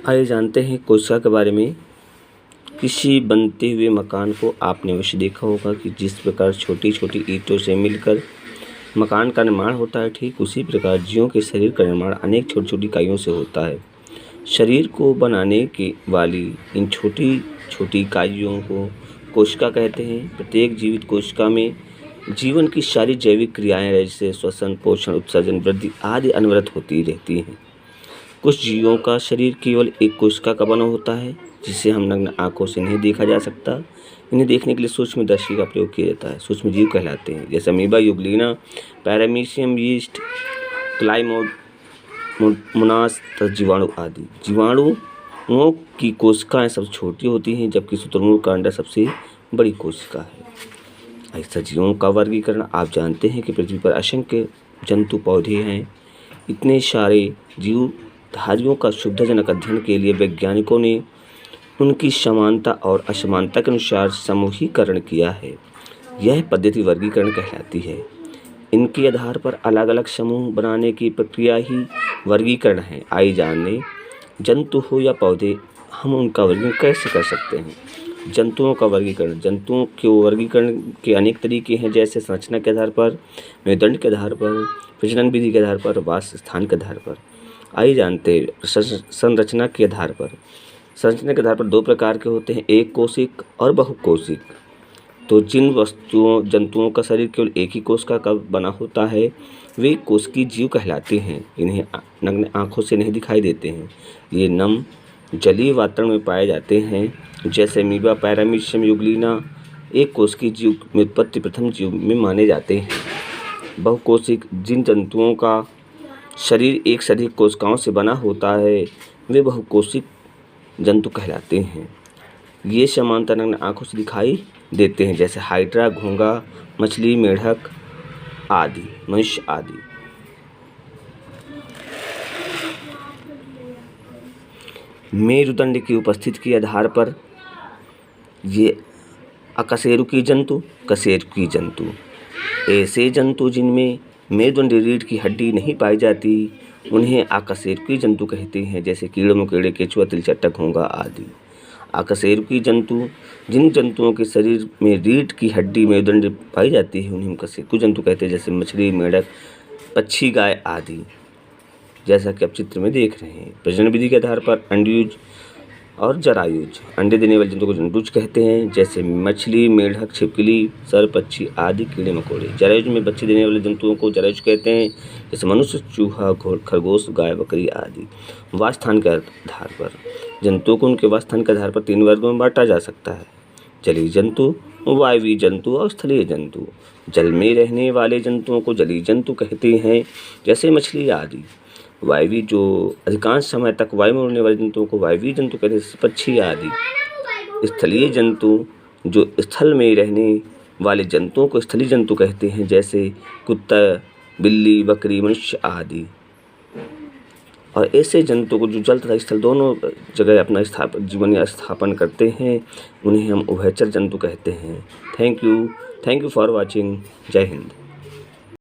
आइए जानते हैं कोशिका के बारे में। किसी बनते हुए मकान को आपने अवश्य देखा होगा कि जिस प्रकार छोटी छोटी ईंटों से मिलकर मकान का निर्माण होता है, ठीक उसी प्रकार जीवों के शरीर का निर्माण अनेक छोटी छोटी इकाइयों से होता है। शरीर को बनाने की वाली इन छोटी छोटी इकाइयों को कोशिका कहते हैं। प्रत्येक जीवित कोशिका में जीवन की सारी जैविक क्रियाएं जैसे श्वसन, पोषण, उत्सर्जन, वृद्धि आदि अनवरत होती रहती हैं। कुछ जीवों का शरीर केवल एक कोशिका का बना होता है, जिसे हम नग्न आंखों से नहीं देखा जा सकता। इन्हें देखने के लिए सूक्ष्मदर्शी का प्रयोग किया जाता है। सूक्ष्म जीव कहलाते हैं, जैसे अमीबा, यूग्लिना, पैरामीशियम, यीस्ट, क्लाइमोमोनास तथा जीवाणु आदि। जीवाणुओं की कोशिकाएं सबसे छोटी होती हैं, जबकि शुतुरमुर्ग का अंडा सबसे बड़ी कोशिका है। ऐसा जीवों का वर्गीकरण। आप जानते हैं कि पृथ्वी पर असंख्य जंतु पौधे हैं। इतने सारे जीवधारियों का सुविधाजनक अध्ययन के लिए वैज्ञानिकों ने उनकी समानता और असमानता के अनुसार समूहीकरण किया है। यह पद्धति वर्गीकरण कहलाती है। इनके आधार पर अलग अलग समूह बनाने की प्रक्रिया ही वर्गीकरण है। आइए जानें, जंतु हो या पौधे, हम उनका वर्गीकरण कैसे कर सकते हैं। जंतुओं का वर्गीकरण। जंतुओं के वर्गीकरण के अनेक तरीके हैं, जैसे संरचना के आधार पर, मेरुदंड के आधार पर, प्रजनन विधि के आधार पर, वास स्थान के आधार पर। आइए जानते हैं संरचना के आधार पर। संरचना के आधार पर दो प्रकार के होते हैं, एक कोशिक और बहुकोशिक। तो जिन जंतुओं का शरीर केवल एक ही कोशिका का बना होता है, वे कोशिकीय जीव कहलाते हैं। इन्हें नग्न आँखों से नहीं दिखाई देते हैं। ये नम जलीय वातावरण में पाए जाते हैं, जैसे अमीबा, पैरामीशियम, यूग्लिना। एक कोशिकीय जीव में उत्पत्ति प्रथम जीव में माने जाते हैं। बहुकोशिक। जिन जंतुओं का शरीर एक से अधिक कोशिकाओं से बना होता है, वे बहुकोशिक जंतु कहलाते हैं। ये समानता नग्न आँखों से दिखाई देते हैं, जैसे हाइड्रा, घोंघा, मछली, मेढक आदि, मनुष्य आदि। मेरुदंड की उपस्थिति के आधार पर ये अकशेरुकी जंतु, कशेरुकी जंतु। ऐसे जंतु जिनमें मेरुदंड रीढ़ की हड्डी नहीं पाई जाती, उन्हें अकशेरुकी जंतु कहते हैं, जैसे कीड़े मकोड़े, केंचुआ, तिलचट्टा, घोंघा आदि। अकशेरुकी जंतु। जिन जंतुओं के शरीर में रीढ़ की हड्डी मेरुदंड पाई जाती है, उन्हें हम कशेरुकी जंतु कहते हैं, जैसे मछली, मेढक, पक्षी, गाय आदि, जैसा कि आप चित्र में देख रहे हैं। प्रजनन विधि के आधार पर अंडयुज और जरायुज। अंडे देने वाले जंतु को अंडुज कहते हैं, जैसे मछली, मेढक, छिपकली, सर्प, पक्षी आदि, कीड़े मकोड़े। जरायुज में बच्चे देने वाले जंतुओं को जरायुज कहते हैं, जैसे मनुष्य, चूहा, खरगोश, गाय, बकरी आदि। वासस्थान के आधार पर जंतुओं को उनके वासस्थान के आधार पर 3 वर्गों में बांटा जा सकता है, जलीय जंतु, वायवीय जंतु और स्थलीय जंतु। जल में रहने वाले जंतुओं को जलीय जंतु कहते हैं, जैसे मछली आदि। वायवीय, जो अधिकांश समय तक वायु में उड़ने वाले जंतुओं को वायवीय जंतु कहते हैं, जैसे पक्षी आदि। स्थलीय जंतु, जो स्थल में रहने वाले जंतुओं को स्थलीय जंतु कहते हैं, जैसे कुत्ता, बिल्ली, बकरी, मनुष्य आदि। और ऐसे जंतु को जो जल तथा स्थल दोनों जगह अपना जीवन स्थापन करते हैं, उन्हें हम उभयचर जंतु कहते हैं। Thank you for watching. जय हिंद।